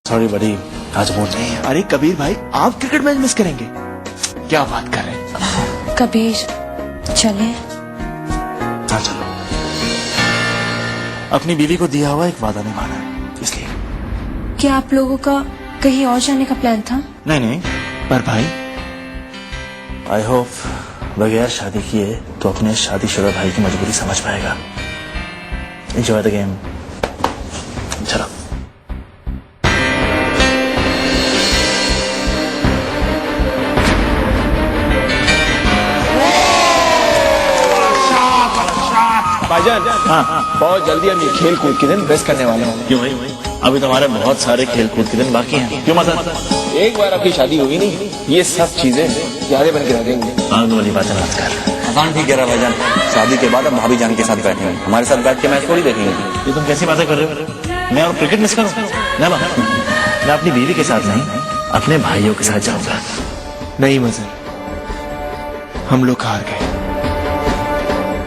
Sorry बड़ी, आज mood नहीं है। अरे कबीर भाई, आप क्रिकेट मैच मिस करेंगे? क्या बात कर रहे हैं? कबीर चले। हाँ चलो। अपनी बीवी को दिया हुआ एक वादा निभाना है, इसलिए। क्या आप लोगों का कहीं और जाने का प्लान था? नहीं नहीं, पर भाई आई होप बगैर शादी किए तो अपने शादीशुदा भाई की मजबूरी समझ पाएगा। Enjoy the game. चलो। भाईजान, बहुत जल्दी हम ये खेल कूद के दिन बेस्ट करने वाले हैं। क्यों भाई? अभी तो हमारे बहुत सारे खेल कूद के दिन बाकी हैं। क्यों मतलब? एक बार आपकी शादी होगी नहीं, ये सब चीजें यादें बन के रह जाएंगी। आगे वाली बातें मत कर। अजान ठीक कह रहा भाईजान, शादी के बाद अब भाभी जान के साथ बैठेंगे, हमारे साथ बैठ के मैच थोड़ी देखेंगे। ये तुम कैसी बातें कर रहे हो? मैं और क्रिकेट मिस करूं? मैं अपनी बीवी के साथ नहीं, अपने भाइयों के साथ जाऊंगा। नहीं मजर, हम लोग हार गए।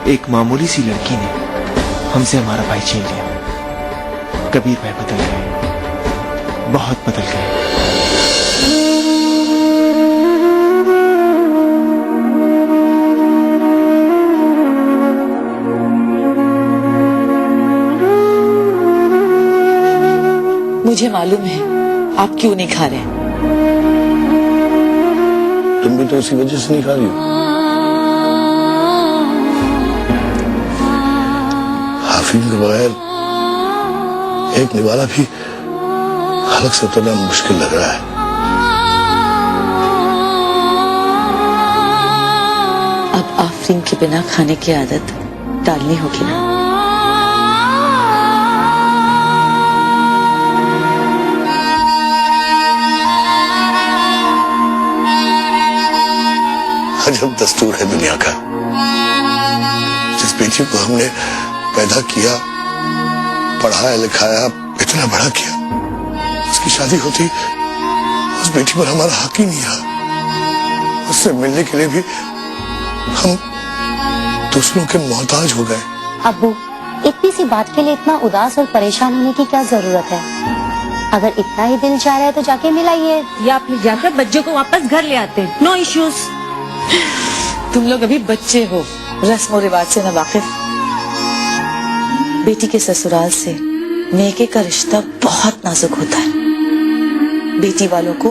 एक मामूली सी लड़की ने हमसे हमारा भाई छीन लिया। कबीर भाई बदल गए, बहुत बदल गए। मुझे मालूम है आप क्यों नहीं खा रहे। तुम भी तो उसी वजह से नहीं खा रही हो। हाफिज के बगैर एक निवाला भी हलक से उतरना मुश्किल लग रहा है। अब आफरीन के बिना खाने की आदत डालनी होगी ना। अजब दस्तूर है दुनिया का। जिस बेटी को हमने पैदा किया, पढ़ाया लिखाया, इतना बड़ा किया, उसकी शादी होती उस बेटी पर हमारा हक ही नहीं रहा। उससे मिलने के लिए भी हम दूसरों के मोहताज हो गए। अब्बू, इतनी सी बात के लिए इतना उदास और परेशान होने की क्या जरूरत है? अगर इतना ही दिल चाह रहा है तो जाके मिलाइए, या अपने जाकर बच्चों को वापस घर ले आते। No issues. तुम लोग अभी बच्चे हो, रस्म और रिवाज से न वाकिफ। बेटी के ससुराल से मेके का रिश्ता बहुत नाजुक होता है। बेटी वालों को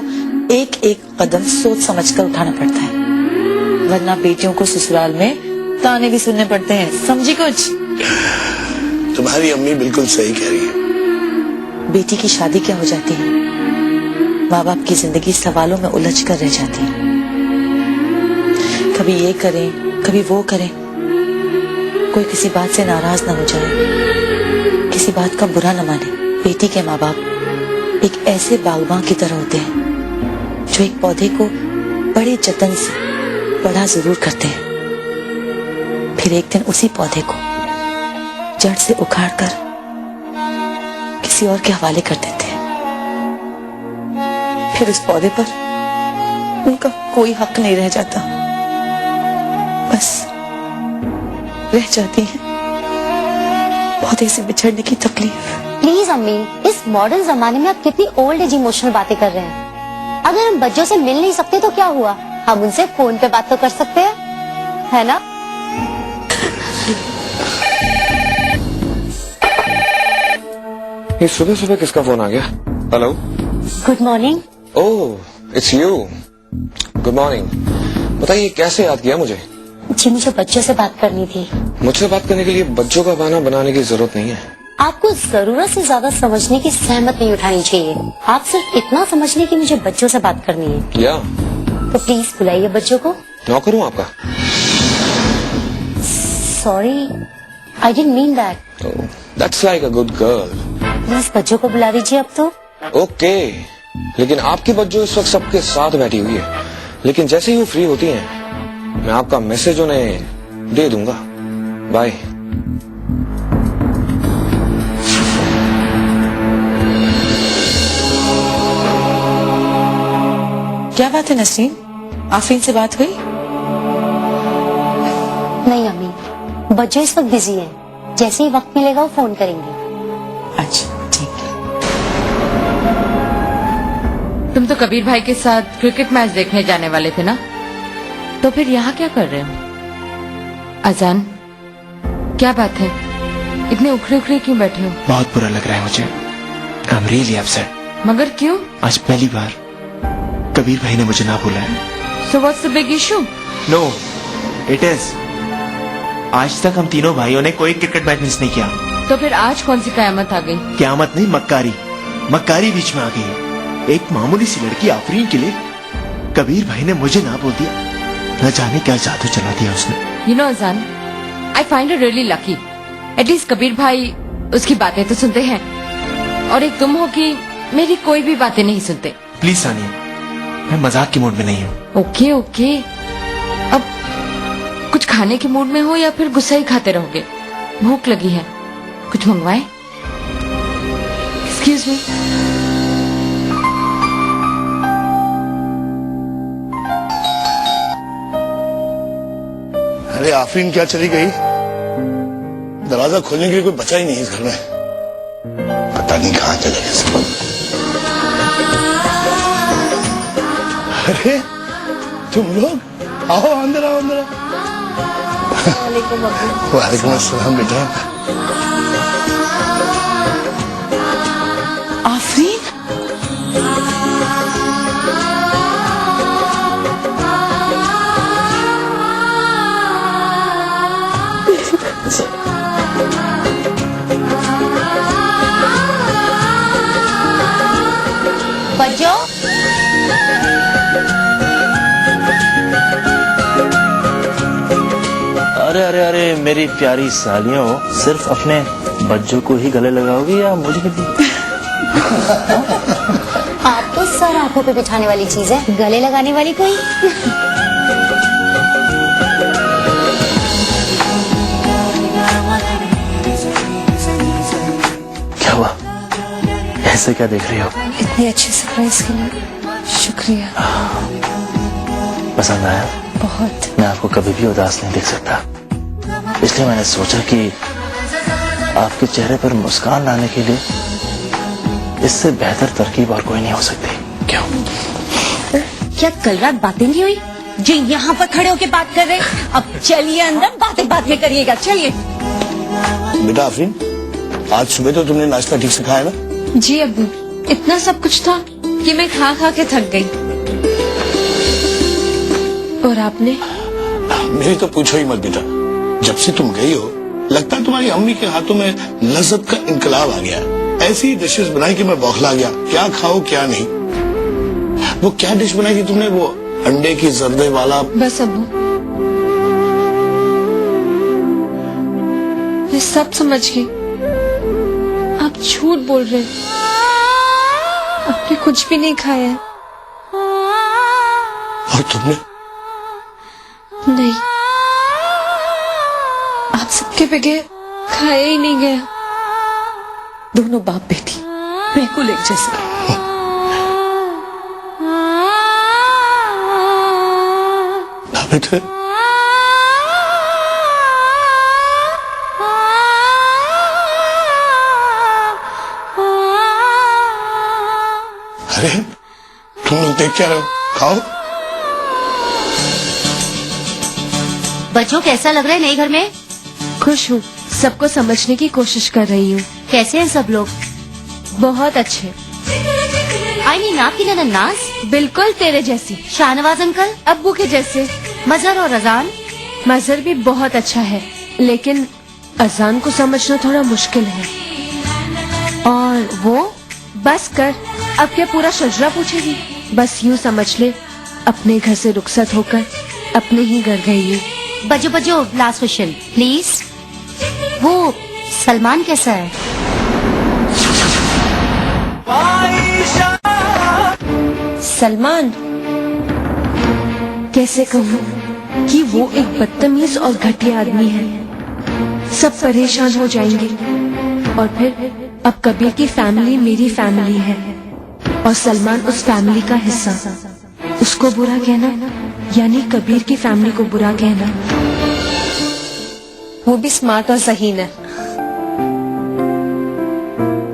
एक एक कदम सोच समझकर उठाना पड़ता है, वरना बेटियों को ससुराल में ताने भी सुनने पड़ते हैं। समझी कुछ? तुम्हारी अम्मी बिल्कुल सही कह रही है। बेटी की शादी क्या हो जाती है, माँ बाप की जिंदगी सवालों में उलझ कर रह जाती है। कभी ये करें, कभी वो करें, कोई किसी बात से नाराज ना हो जाए, किसी बात का बुरा न माने। बेटी के माँ बाप एक ऐसे बागबान की तरह होते हैं जो एक पौधे को बड़े जतन से बड़ा जरूर करते हैं, फिर एक दिन उसी पौधे को जड़ से उखाड़कर किसी और के हवाले कर देते हैं। फिर उस पौधे पर उनका कोई हक नहीं रह जाता, बस रह जाती है पौधे से बिछड़ने की तकलीफ। प्लीज अम्मी, इस मॉडर्न जमाने में आप कितनी ओल्ड एज इमोशनल बातें कर रहे हैं। अगर हम बच्चों से मिल नहीं सकते तो क्या हुआ, हम उनसे फोन पे बात तो कर सकते हैं, है ना? ये सुबह सुबह किसका फोन आ गया? Hello. Good morning. Oh, it's you. Good morning. बताइए कैसे याद किया मुझे? जी, मुझे बच्चों से बात करनी थी। मुझसे बात करने के लिए बच्चों का बहाना बनाने की जरूरत नहीं है। आपको जरूरत से ज्यादा समझने की सहमत नहीं उठानी चाहिए। आप सिर्फ इतना समझ लें कि मुझे बच्चों से बात करनी है। या तो प्लीज बुलाइए बच्चों को। नौकर हूँ आपका? Sorry, I didn't mean that. That's like a good girl. Please बच्चों को बुला दीजिए अब तो। ओके, लेकिन आपकी बच्चों इस वक्त सबके साथ बैठी हुई है, लेकिन जैसे ही वो फ्री होती हैं, मैं आपका मैसेज उन्हें दे दूंगा। बाय। क्या बात है नसरीन, आफरीन से बात हुई? नहीं अम्मी, बच्चे इस वक्त बिजी हैं। जैसे ही वक्त मिलेगा वो फोन करेंगे। अच्छा ठीक है। तुम तो कबीर भाई के साथ क्रिकेट मैच देखने जाने वाले थे ना, तो फिर यहाँ क्या कर रहे हो? अजान, क्या बात है, इतने उखड़े उखड़े क्यों बैठे हो? बहुत बुरा लग रहा है मुझे। I am really upset. मगर क्यों? आज पहली बार कबीर भाई ने मुझे ना बोला है। So what's the big issue? No, it is. आज तक हम तीनों भाइयों ने कोई क्रिकेट मैच मिस नहीं किया। तो फिर आज कौन सी कयामत आ गई? क्यामत नहीं, मक्कारी। मक्कारी बीच में आ गई है। एक मामूली सी लड़की आफरीन के लिए कबीर भाई ने मुझे ना बोल दिया। न जाने क्या जादू चला दिया उसने। You know अजान, I find it really lucky. At least Kabir भाई उसकी बातें तो सुनते हैं, और एक तुम हो कि मेरी कोई भी बातें नहीं सुनते। प्लीज सानिया, मैं मजाक की मूड में नहीं हूँ। ओके ओके, अब कुछ खाने के मूड में हो या फिर गुस्सा ही खाते रहोगे? भूख लगी है, कुछ मंगवाए? Excuse me. अरे आफरीन क्या चली गई? दरवाजा खोलने के लिए कोई बचा ही नहीं इस घर में। पता नहीं कहाँ चले गए सब। अरे तुम लोग आओ, अंदर आओ, अंदर आओ। वालेकुम अस्सलाम बेटा। आफरीन, बच्चों, अरे अरे अरे मेरी प्यारी सालियों, सिर्फ अपने बच्चों को ही गले लगाओगी या मुझे भी? आप तो सर आंखों पे बिठाने वाली चीज है, गले लगाने वाली कोई? क्या हुआ, ऐसे क्या देख रही हो? इतनी अच्छी सरप्राइज के लिए शुक्रिया। पसंद आया? बहुत। मैं आपको कभी भी उदास नहीं देख सकता, इसलिए मैंने सोचा कि आपके चेहरे पर मुस्कान लाने के लिए इससे बेहतर तरकीब और कोई नहीं हो सकती। क्यों? क्या कल रात बातें नहीं हुई जो यहाँ पर खड़े होके बात कर रहे? अब चलिए अंदर, बातें बाद में करिएगा, चलिए। बेटा आफरीन, आज सुबह तो तुमने नाश्ता ठीक से खाया ना? जी अब्बू, इतना सब कुछ था कि मैं खा खा के थक गई। और आपने? मेरी तो पूछो ही मत बेटा, जब से तुम गई हो लगता है तुम्हारी अम्मी के हाथों में लज्जत का इनकलाब आ गया। ऐसी डिशेस बनाई कि मैं बौखला गया, क्या खाओ क्या नहीं। वो क्या डिश बनाई थी तुमने, वो अंडे की जर्दे वाला? बस अब्बू, मैं सब समझ गई। आप झूठ बोल रहे हैं, आपने कुछ भी नहीं खाया है। और तुमने? नहीं, आप सबके बगैर खाया ही नहीं गया। दोनों बाप बेटी बिल्कुल एक जैसे। ना बेटे, अरे तुम लोग देख क्या रहे हो, खाओ। बच्चों, कैसा लग रहा है नए घर में? खुश हूँ, सबको समझने की कोशिश कर रही हूँ। कैसे हैं सब लोग? बहुत अच्छे। आई मीन आपकी ननद नाज? बिल्कुल तेरे जैसी। शाहनवाज अंकल? अब्बू के जैसे। मजहर और अजान? मजहर भी बहुत अच्छा है, लेकिन अजान को समझना थोड़ा मुश्किल है। और वो? बस कर, अब क्या पूरा शजरा पूछेगी? बस यूँ समझ ले, अपने घर से रुखसत होकर अपने ही घर गई हूँ। बजो बजो, लास्ट क्वेश्चन प्लीज। वो सलमान कैसा है? सलमान? कैसे कहूँ कि वो एक बदतमीज और घटिया आदमी है। सब परेशान हो जाएंगे, और फिर अब कबीर की फैमिली मेरी फैमिली है, और सलमान उस फैमिली का हिस्सा। उसको बुरा कहना यानी कबीर की फैमिली को बुरा कहना। वो भी स्मार्ट और ज़हीन है।